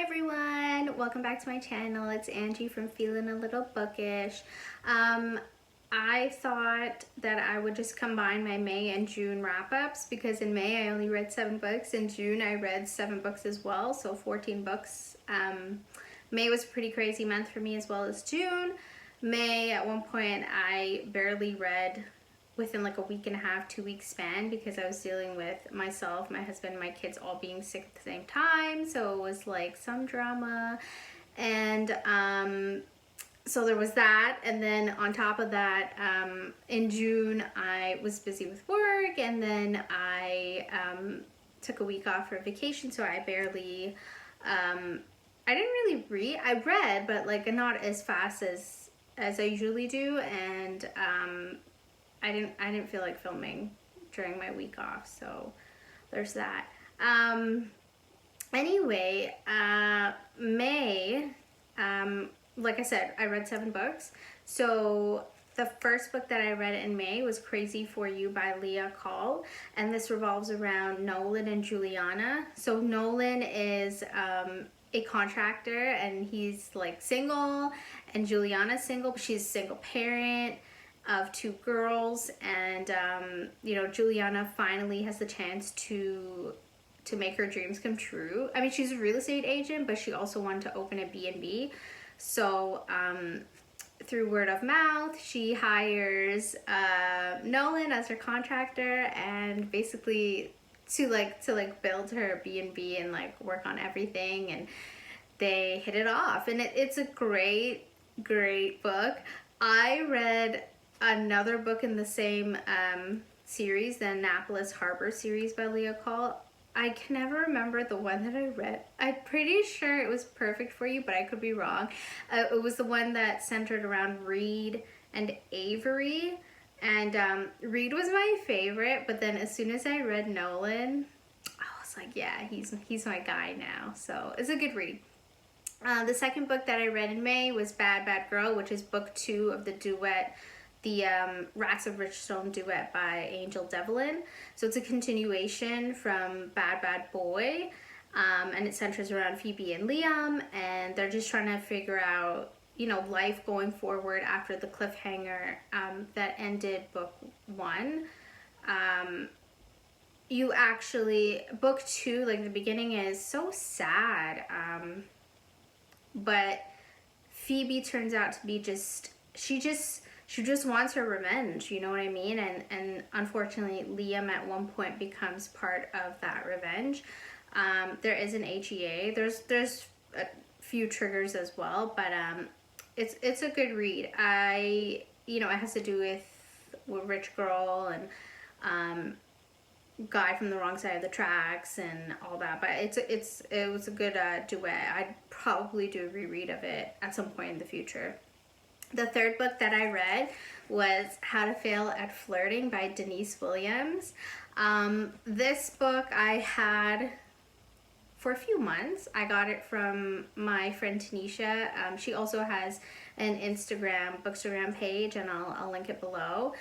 everyone, welcome back to my channel. It's Angie from Feeling a Little Bookish. I thought that I would just combine my May and June wrap-ups because in May I only read 7 books. In June I read 7 books as well, so 14 books. May was a pretty crazy month for me as well as June. May, at one point, I barely read within like a week and a half, 2 week span because I was dealing with myself, my husband, my kids all being sick at the same time. So it was like some drama. And so there was that. And then on top of that, in June, I was busy with work, and then I took a week off for vacation. So I barely, I didn't really read. I read, but like not as fast as I usually do. And I didn't feel like filming during my week off, so there's that. Anyway, May, like I said, I read 7 books. So the first book that I read in May was Crazy for You by Lea Coll, and this revolves around Nolan and Juliana. So Nolan is a contractor, and he's like single, and Juliana's single, but she's a single parent of 2 girls. And you know, Juliana finally has the chance to make her dreams come true. I mean, she's a real estate agent, but she also wanted to open a B&B. So through word of mouth, she hires Nolan as her contractor, and basically to build her B&B and like work on everything, and they hit it off. And it's a great book. I read another book in the same series, the Annapolis Harbor series by Lea Coll. I can never remember the one that I read. I'm pretty sure it was Perfect for You, but I could be wrong. It was the one that centered around Reed and Avery, and Reed was my favorite, but then as soon as I read Nolan, I was like, yeah, he's my guy now. So it's a good read. The second book that I read in May was Bad Bad Girl, which is book 2 of the duet, the Rats of Richstone duet by Angel Devlin. So it's a continuation from Bad Bad Boy, and it centers around Phoebe and Liam, and they're just trying to figure out, you know, life going forward after the cliffhanger that ended book 1. You actually, book 2, like the beginning is so sad, but Phoebe turns out to be she just wants her revenge, you know what I mean? And unfortunately, Liam at one point becomes part of that revenge. There is an HEA. There's a few triggers as well, but it's a good read. You know, it has to do with rich girl and guy from the wrong side of the tracks and all that. But it was a good duet. I'd probably do a reread of it at some point in the future. The third book that I read was How to Fail at Flirting by Denise Williams. This book I had for a few months. I got it from my friend Tanisha. She also has an bookstagram page, and I'll link it below.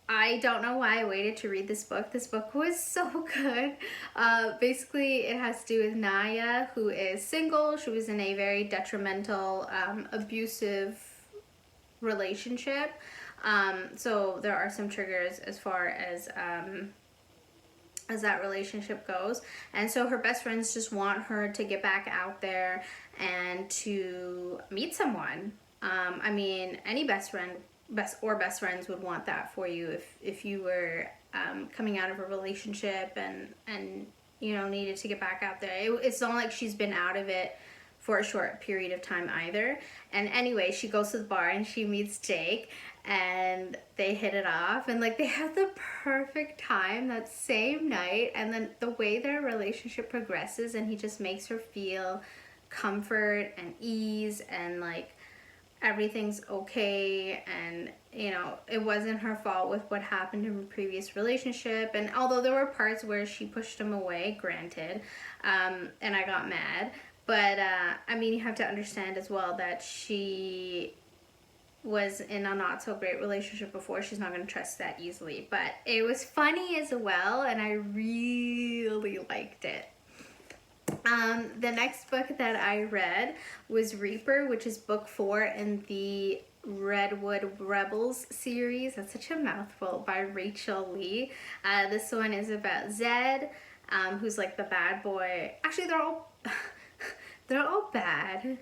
I don't know why I waited to read this book. This book was so good. Basically, it has to do with Naya, who is single. She was in a very detrimental, abusive relationship. So there are some triggers as far as that relationship goes. And so her best friends just want her to get back out there and to meet someone. I mean, any best friends would want that for you if you were coming out of a relationship and you know, needed to get back out there. It's not like she's been out of it for a short period of time either. And anyway, she goes to the bar and she meets Jake, and they hit it off, and like they have the perfect time that same night. And then the way their relationship progresses, and he just makes her feel comfort and ease, and like everything's okay, and you know, it wasn't her fault with what happened in her previous relationship. And although there were parts where she pushed him away, granted, and I got mad, but I mean, you have to understand as well that she was in a not so great relationship before. She's not going to trust that easily. But it was funny as well, and I really liked it. The next book that I read was Reaper, which is book 4 in the Redwood Rebels series. That's such a mouthful, by Rachel Leigh. This one is about Zed, who's like the bad boy. Actually, they're all bad,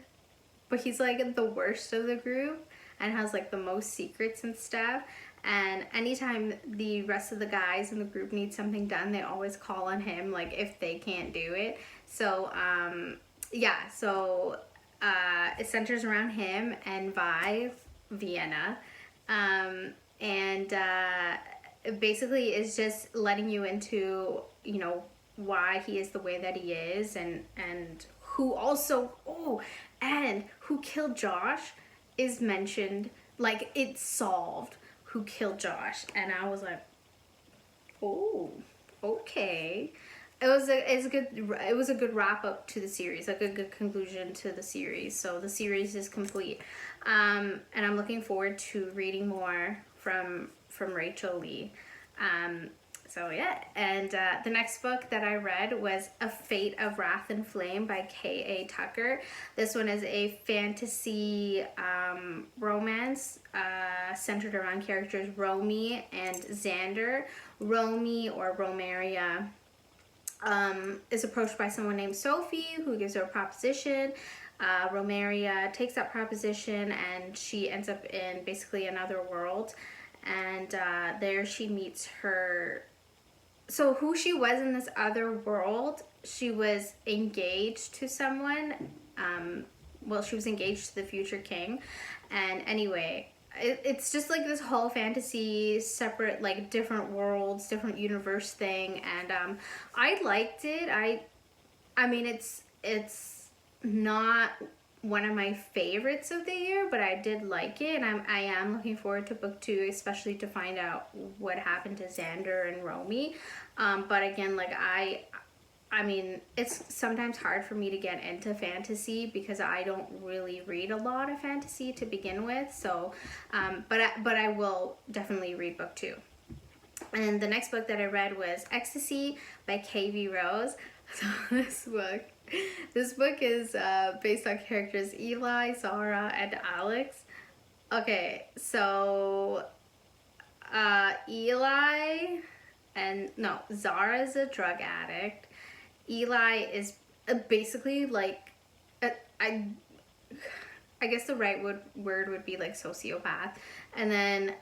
but he's like the worst of the group and has like the most secrets and stuff. And anytime the rest of the guys in the group need something done, they always call on him, like if they can't do it. So yeah, so it centers around him and Vienna, and basically is just letting you into, you know, why he is the way that he is, and who also, and who killed Josh is mentioned, like it's solved who killed Josh. And I was like, oh, okay. It was a good wrap up to the series, like a good conclusion to the series. So the series is complete, and I'm looking forward to reading more from Rachel Leigh. So yeah, and the next book that I read was A Fate of Wrath and Flame by K.A. Tucker. This one is a fantasy romance centered around characters Romy and Xander. Romy, or Romaria, is approached by someone named Sophie, who gives her a proposition. Romaria takes that proposition and she ends up in basically another world. And there she meets her... So who she was in this other world, she was engaged to someone. Well, she was engaged to the future king. And anyway, it's just like this whole fantasy, separate, like different worlds, different universe thing. And I liked it. I mean, it's not one of my favorites of the year, but I did like it, and I am looking forward to book 2, especially to find out what happened to Xander and Romy. But again, like I mean, it's sometimes hard for me to get into fantasy because I don't really read a lot of fantasy to begin with. So, but I will definitely read book 2. And the next book that I read was Ecstasy by K.V. Rose. So this book is based on characters Eli, Zara, and Alex. Okay, so Zara is a drug addict. Eli is basically like, I guess the right word would be like sociopath. And then,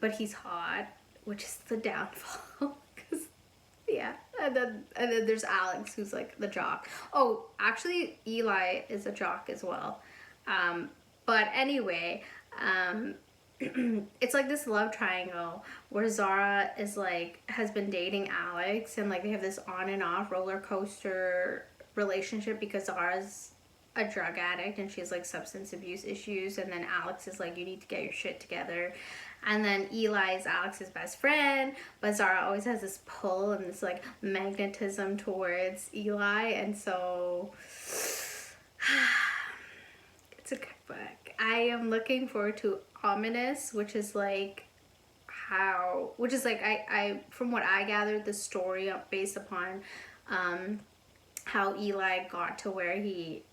but he's hot, which is the downfall. Yeah, and then there's Alex, who's like the jock. Oh, actually, Eli is a jock as well. But anyway, it's like this love triangle where Zara is like, has been dating Alex, and like they have this on and off roller coaster relationship because Zara's a drug addict and she has like substance abuse issues, and then Alex is like, you need to get your shit together. And then Eli is Alex's best friend, but Zara always has this pull and this like magnetism towards Eli, and so it's a good book. I am looking forward to Ominous, which is like I from what I gathered, the story based upon how Eli got to where he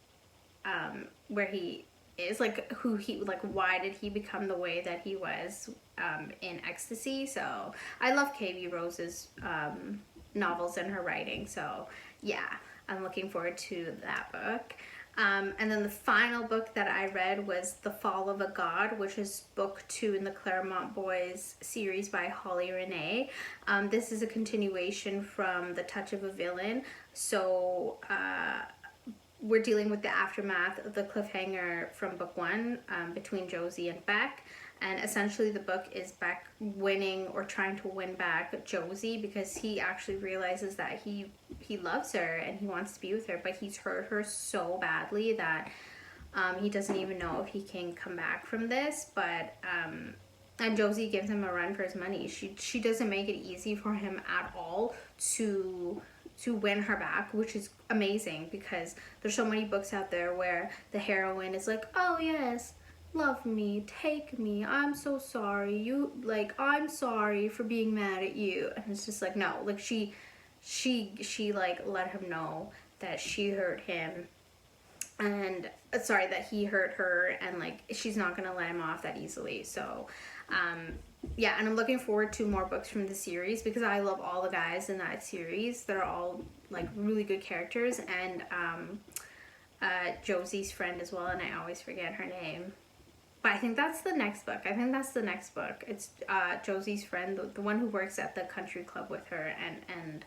is, like who he, like why did he become the way that he was in Ecstasy. So I love K.V. Rose's novels and her writing, so yeah, I'm looking forward to that book. And then the final book that I read was The Fall of a God, which is book 2 in the Claremont Boys series by Holly Renee. This is a continuation from The Touch of a Villain, so we're dealing with the aftermath of the cliffhanger from book 1 between Josie and Beck. And essentially the book is Beck winning, or trying to win back Josie, because he actually realizes that he loves her and he wants to be with her, but he's hurt her so badly that he doesn't even know if he can come back from this. But and Josie gives him a run for his money. She doesn't make it easy for him at all to win her back, which is amazing, because there's so many books out there where the heroine is like, oh yes, love me, take me, I'm so sorry, you, like, I'm sorry for being mad at you. And it's just like, no, like she like let him know that she hurt him, and sorry, that he hurt her, and like she's not gonna let him off that easily. So yeah, and I'm looking forward to more books from the series because I love all the guys in that series. They're all like really good characters, and Josie's friend as well, and I always forget her name. But I think that's the next book. It's Josie's friend, the one who works at the country club with her, and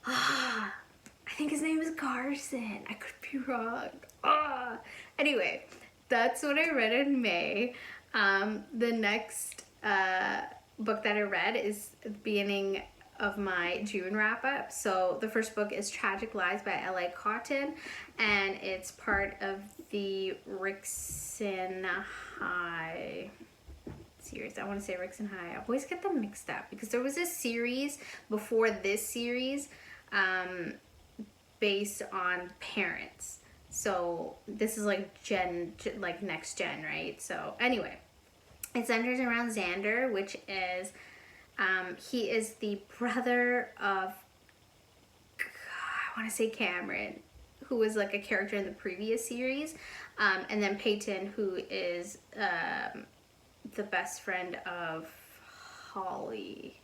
I think his name is Carson. I could be wrong. Anyway, that's what I read in May. The next book that I read is the beginning of my June wrap-up. So the first book is Tragic Lies by Lea Coll, and it's part of the Rixon High series. I want to say Rixon High. I always get them mixed up because there was a series before this series based on parents. So this is like like next gen, right? So anyway, it centers around Xander, which is he is the brother of, I want to say Cameron, who was like a character in the previous series, and then Peyton, who is the best friend of Holly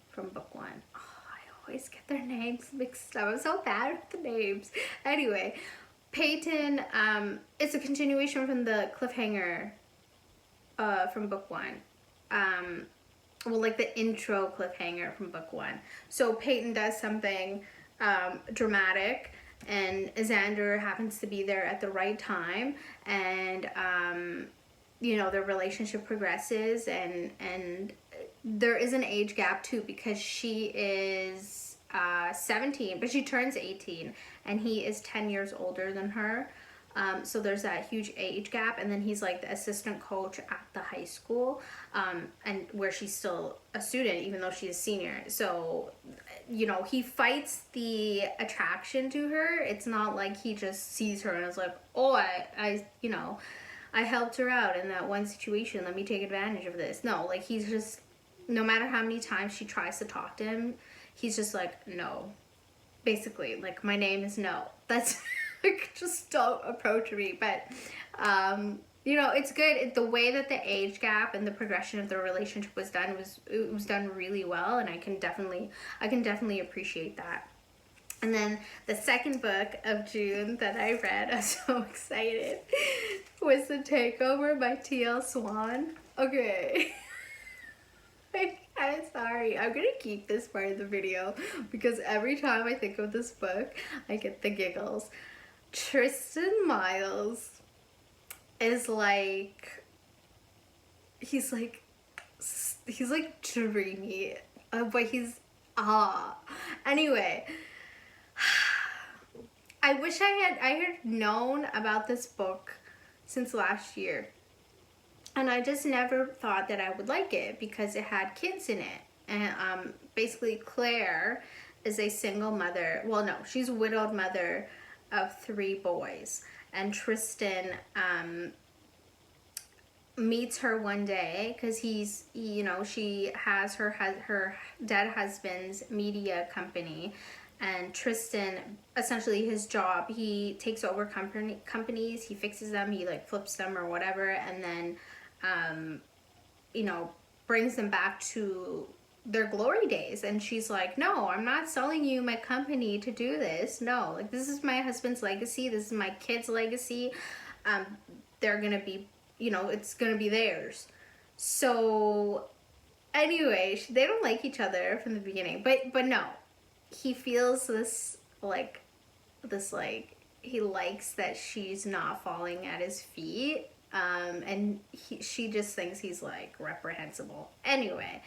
from book 1. Oh, I always get their names mixed up. I'm so bad with the names. Anyway, Peyton, it's a continuation from the cliffhanger from book 1. Well, like the intro cliffhanger from book 1. So Peyton does something dramatic, and Xander happens to be there at the right time, and you know, their relationship progresses, and there is an age gap too, because she is 17, but she turns 18, and he is 10 years older than her. So there's that huge age gap, and then he's like the assistant coach at the high school, and where she's still a student, even though she's a senior. So, you know, he fights the attraction to her. It's not like he just sees her and is like, oh, I you know, I helped her out in that one situation, let me take advantage of this. No, like he's just, no matter how many times she tries to talk to him, he's just like, no. Basically, like, my name is no. That's like, just don't approach me. But you know, it's good. The way that the age gap and the progression of the relationship was done was done really well, and I can definitely appreciate that. And then the second book of June that I read, I'm so excited, was The Takeover by T.L. Swan. Okay. I'm sorry. I'm gonna keep this part of the video because every time I think of this book, I get the giggles. Tristan Miles is like, he's like dreamy, but he's anyway. I wish I had known about this book since last year, and I just never thought that I would like it because it had kids in it. And basically Claire is a single mother. Well, no, she's a widowed mother of 3 boys, and Tristan meets her one day because he's, you know, she has her dead husband's media company, and Tristan, essentially his job, he takes over companies, he fixes them, he like flips them or whatever, and then you know, brings them back to their glory days. And she's like, no, I'm not selling you my company to do this. No, like, this is my husband's legacy, this is my kids' legacy. They're gonna be, you know, it's gonna be theirs. So anyway, they don't like each other from the beginning, but no, he feels this like he likes that she's not falling at his feet, and she just thinks he's like reprehensible. Anyway,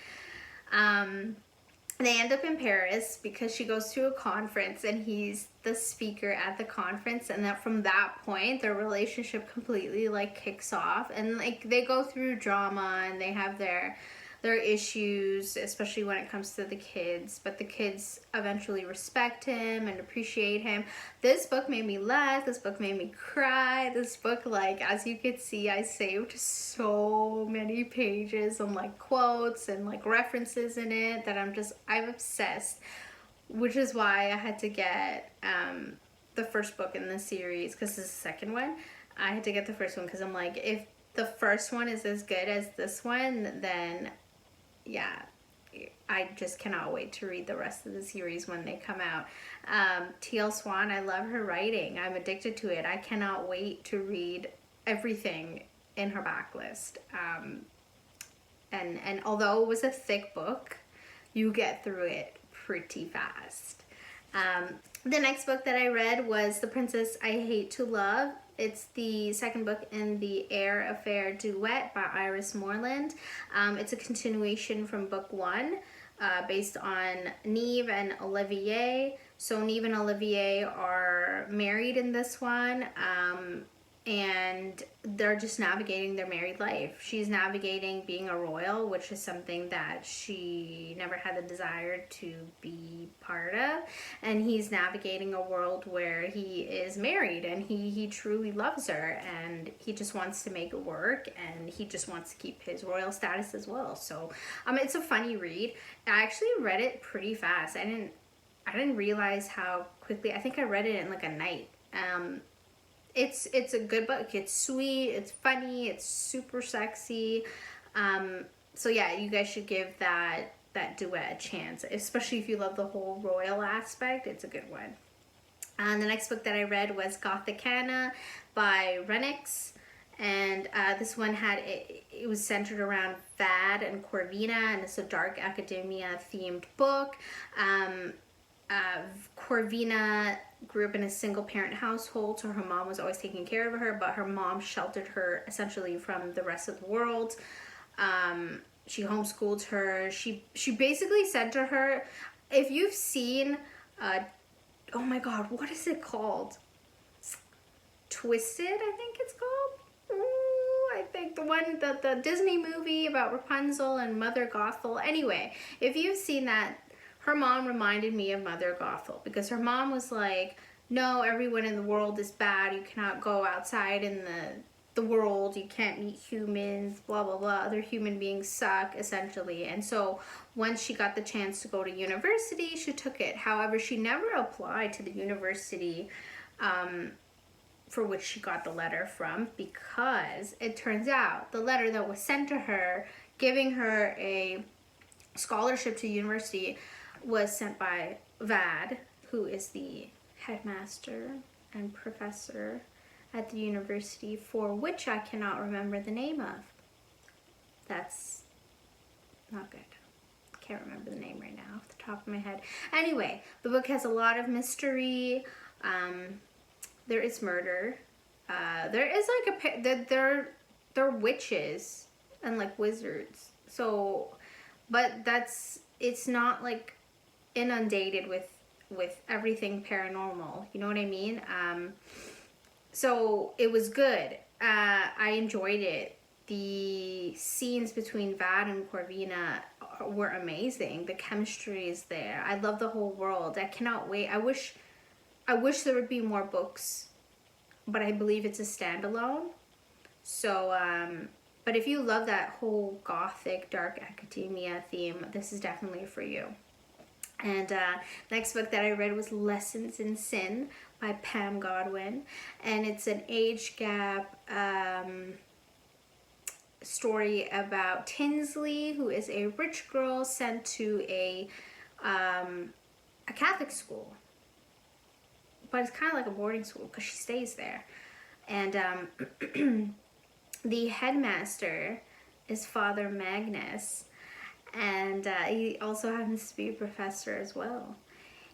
they end up in Paris because she goes to a conference and he's the speaker at the conference, and that from that point their relationship completely like kicks off, and like they go through drama and they have their issues, especially when it comes to the kids, but the kids eventually respect him and appreciate him. This book made me laugh, this book made me cry, this book, like, as you could see, I saved so many pages and like quotes and like references in it that I'm obsessed, which is why I had to get the first book in the series, because this is the second one. I had to get the first one because I'm like, if the first one is as good as this one, then yeah, I just cannot wait to read the rest of the series when they come out. T.L. Swan, I love her writing. I'm addicted to it. I cannot wait to read everything in her backlist. And although it was a thick book, you get through it pretty fast. The next book that I read was The Princess I Hate to Love. It's the second book in the Air Affair duet by Iris Morland. It's a continuation from book one, based on Neve and Olivier. So Neve and Olivier are married in this one, and they're just navigating their married life. She's navigating being a royal, which is something that she never had the desire to be part of, and he's navigating a world where he is married and he truly loves her, and he just wants to make it work, and he just wants to keep his royal status as well. So it's a funny read. I actually read it pretty fast. I didn't realize how quickly. I think I read it in like a night. It's a good book. It's sweet, it's funny, it's super sexy. So yeah, you guys should give that duet a chance, especially if you love the whole royal aspect. It's a good one. The next book that I read was Gothikana by Runyx, and this one it was centered around Vad and Corvina, and it's a dark academia themed book. Corvina grew up in a single parent household, so her mom was always taking care of her, but her mom sheltered her essentially from the rest of the world. She homeschooled her. She basically said to her, if you've seen, oh my god, what is it called? Twisted, I think it's called. Ooh, I think the Disney movie about Rapunzel and Mother Gothel. Anyway, if you've seen that, her mom reminded me of Mother Gothel, because her mom was like, no, everyone in the world is bad. You cannot go outside in the world. You can't meet humans, blah, blah, blah. Other human beings suck, essentially. And so once she got the chance to go to university, she took it. However, she never applied to the university for which she got the letter from, because it turns out the letter that was sent to her giving her a scholarship to university was sent by Vad, who is the headmaster and professor at the university for which I cannot remember the name of. That's not good. Can't remember the name right now off the top of my head. Anyway, the book has a lot of mystery. There is murder. There is like they're witches and like wizards. So, but it's not like inundated with everything paranormal, you know what I mean? So it was good. I enjoyed it. The scenes between Vad and Corvina were amazing. The chemistry is there. I love the whole world. I cannot wait. I wish there would be more books, but I believe it's a standalone. So but if you love that whole gothic dark academia theme, this is definitely for you. And next book that I read was Lessons in Sin by Pam Godwin, and it's an age gap story about Tinsley, who is a rich girl sent to a Catholic school, but it's kind of like a boarding school because she stays there, and the headmaster is Father Magnus. And he also happens to be a professor as well.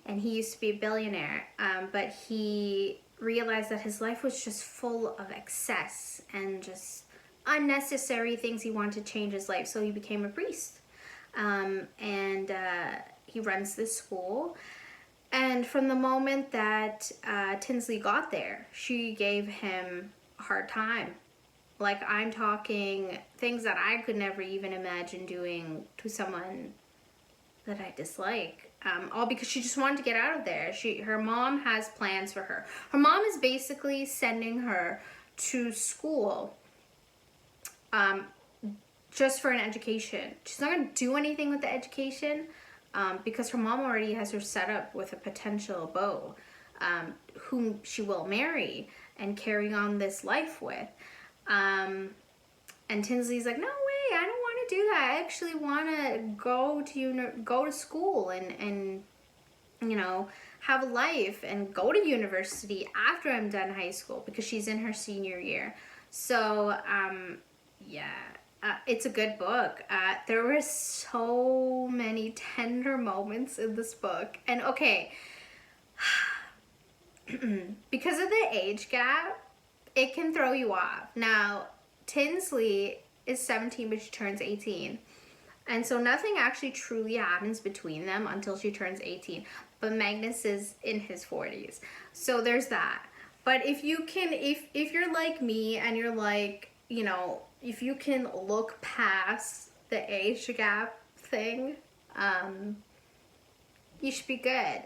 And he used to be a billionaire, but he realized that his life was just full of excess and just unnecessary things. He wanted to change his life, so he became a priest. And he runs this school. And from the moment that Tinsley got there, she gave him a hard time. Like, I'm talking things that I could never even imagine doing to someone that I dislike. All because she just wanted to get out of there. Her mom has plans for her. Her mom is basically sending her to school just for an education. She's not going to do anything with the education because her mom already has her set up with a potential beau. whom she will marry and carry on this life with. And Tinsley's like, no way, I don't want to do that. I actually want to go to school and you know, have a life and go to university after I'm done high school, because she's in her senior year. So, yeah, it's a good book. There were so many tender moments in this book. And okay, because of the age gap, it can throw you off. Now, Tinsley is 17, but she turns 18. And so nothing actually truly happens between them until she turns 18. But Magnus is in his 40s. So there's that. But if you can, if you're like me and you're like, you know, if you can look past the age gap thing, you should be good.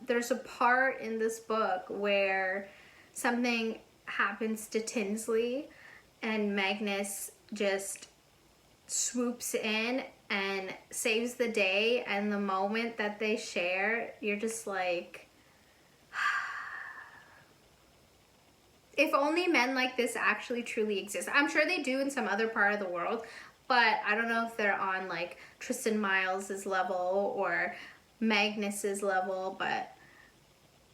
There's a part in this book where something happens to Tinsley and Magnus just swoops in and saves the day, and the moment that they share, you're just like, if only men like this actually truly exist. I'm sure they do in some other part of the world, but I don't know if they're on like Tristan Miles's level or Magnus's level, but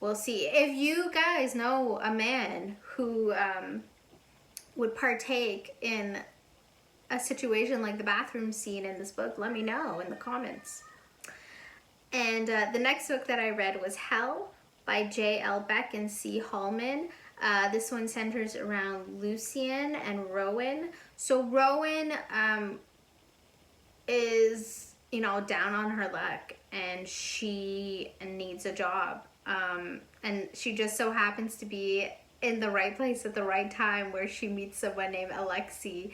we'll see. If you guys know a man who would partake in a situation like the bathroom scene in this book, let me know in the comments. And the next book that I read was Hell by J.L. Beck and C. Hallman. This one centers around Lucien and Rowan. So Rowan is, you know, down on her luck, and she needs a job. And she just so happens to be in the right place at the right time, where she meets someone named Alexi.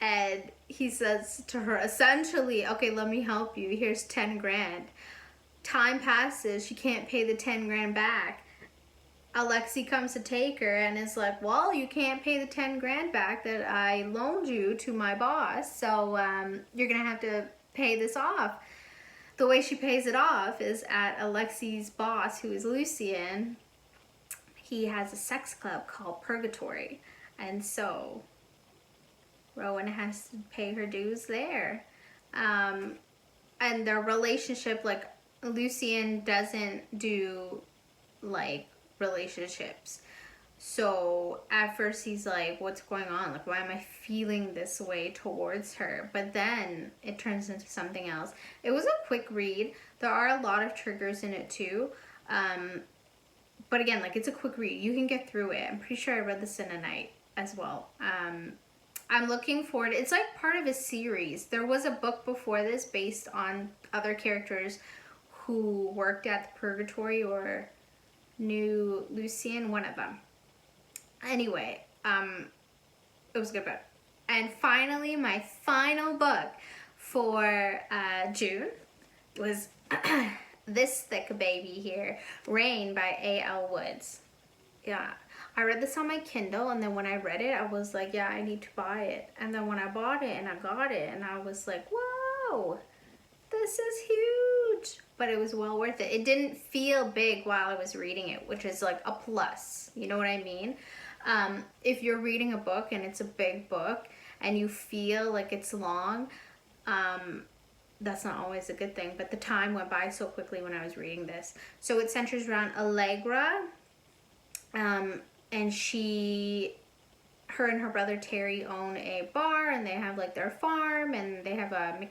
And he says to her, essentially, okay, let me help you. Here's 10 grand. Time passes. She can't pay the 10 grand back. Alexi comes to take her and is like, well, you can't pay the 10 grand back that I loaned you to my boss. So you're going to have to pay this off. The way she pays it off is at Alexi's boss, who is Lucien. He has a sex club called Purgatory. And so Rowan has to pay her dues there. And their relationship, like, Lucien doesn't do, like, relationships. So at first he's like, what's going on? Like, why am I feeling this way towards her? But then it turns into something else. It was a quick read. There are a lot of triggers in it too. But again, like, it's a quick read. You can get through it. I'm pretty sure I read this in a night as well. I'm looking forward. It's like part of a series. There was a book before this based on other characters who worked at the Purgatory or knew Lucien, one of them. Anyway, it was a good book. And finally, my final book for June was this thick baby here, Rain by A.L. Woods. Yeah, I read this on my Kindle, and then when I read it, I was like, yeah, I need to buy it. And then when I bought it and I got it, and I was like, whoa, this is huge. But it was well worth it. It didn't feel big while I was reading it, which is like a plus. You know what I mean? If you're reading a book and it's a big book and you feel like it's long, that's not always a good thing. But the time went by so quickly when I was reading this. So it centers around Allegra. And her and her brother Terry own a bar, and they have like their farm, and they have a they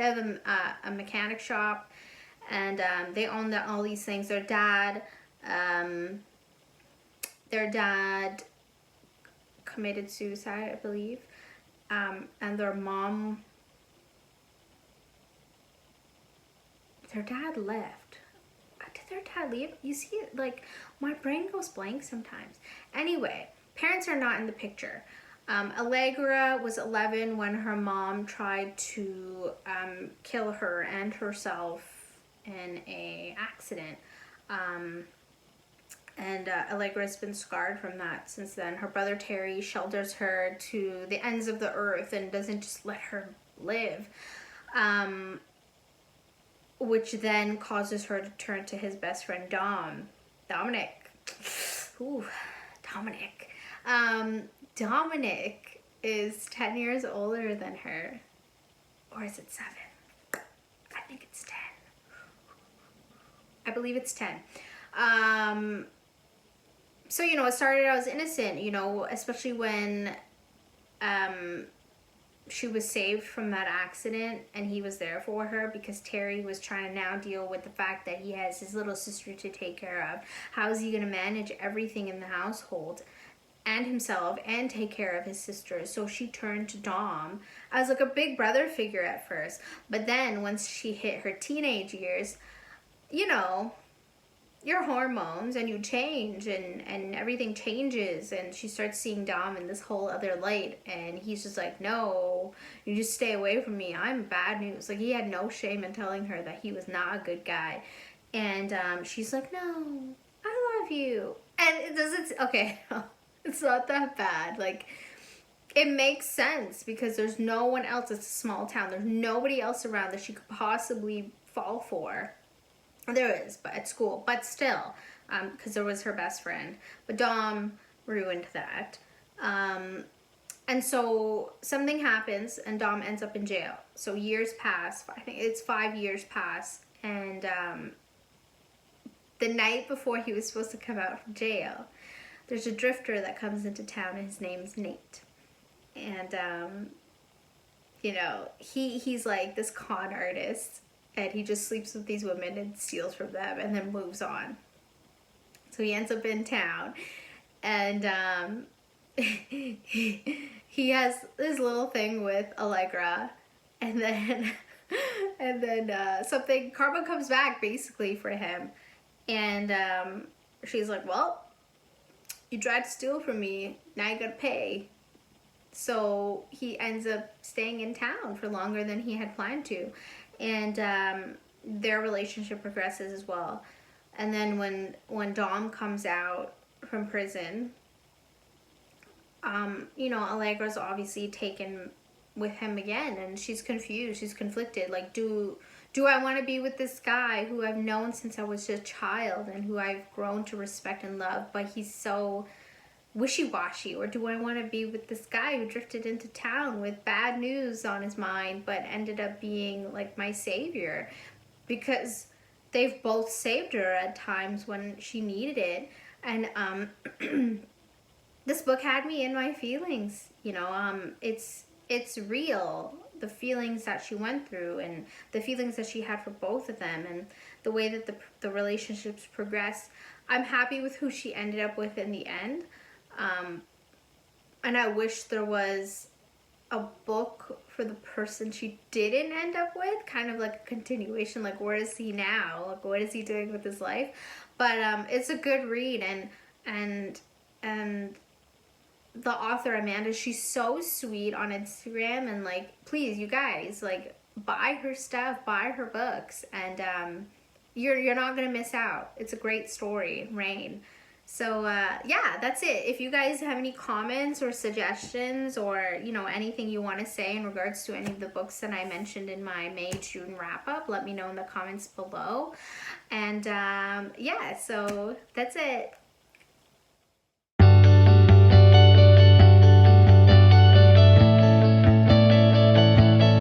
have a mechanic shop, and they own all these things. Their dad committed suicide, I believe, and their dad left. Did their dad leave? You see, like, my brain goes blank sometimes. Anyway, parents are not in the picture. Allegra was 11 when her mom tried to kill her and herself in an accident. And Allegra's been scarred from that since then. Her brother Terry shelters her to the ends of the earth and doesn't just let her live. which then causes her to turn to his best friend Dominic. Ooh, Dominic. Dominic is 10 years older than her. Or is it 7? I think it's 10. I believe it's 10. So, you know, it started out as innocent, you know, especially when she was saved from that accident and he was there for her, because Terry was trying to now deal with the fact that he has his little sister to take care of. How is he going to manage everything in the household and himself and take care of his sister? So she turned to Dom as like a big brother figure at first. But then once she hit her teenage years, you know, your hormones and you change and everything changes, and she starts seeing Dom in this whole other light, and he's just like, no, you just stay away from me, I'm bad news. Like, he had no shame in telling her that he was not a good guy. And she's like, no, I love you. And it doesn't, okay, it's not that bad. Like, it makes sense because there's no one else. It's a small town, there's nobody else around that she could possibly fall for. There is, but at school, but still, because there was her best friend. But Dom ruined that. And so something happens and Dom ends up in jail. So years pass. I think it's 5 years pass. And the night before he was supposed to come out from jail, there's a drifter that comes into town, and his name's Nate. And, you know, he's like this con artist. And he just sleeps with these women and steals from them and then moves on. So he ends up in town. And he has this little thing with Allegra. And then something, karma comes back basically for him. And she's like, well, you tried to steal from me. Now you gotta pay. So he ends up staying in town for longer than he had planned to. And their relationship progresses as well. And then when Dom comes out from prison, you know, Allegra's obviously taken with him again, and she's confused, she's conflicted. Like, do I want to be with this guy who I've known since I was a child and who I've grown to respect and love, but he's so wishy-washy? Or do I want to be with this guy who drifted into town with bad news on his mind but ended up being like my savior? Because they've both saved her at times when she needed it. And this book had me in my feelings, you know. It's real, the feelings that she went through and the feelings that she had for both of them, and the way that the relationships progressed. I'm happy with who she ended up with in the end. And I wish there was a book for the person she didn't end up with, kind of like a continuation, like where is he now, like what is he doing with his life. But it's a good read, and the author Amanda, she's so sweet on Instagram, and like, please, you guys, like, buy her stuff, buy her books, and you're not gonna miss out. It's a great story, Rain. So yeah, that's it. If you guys have any comments or suggestions, or you know, anything you want to say in regards to any of the books that I mentioned in my May-June wrap-up, let me know in the comments below. And yeah, so that's it.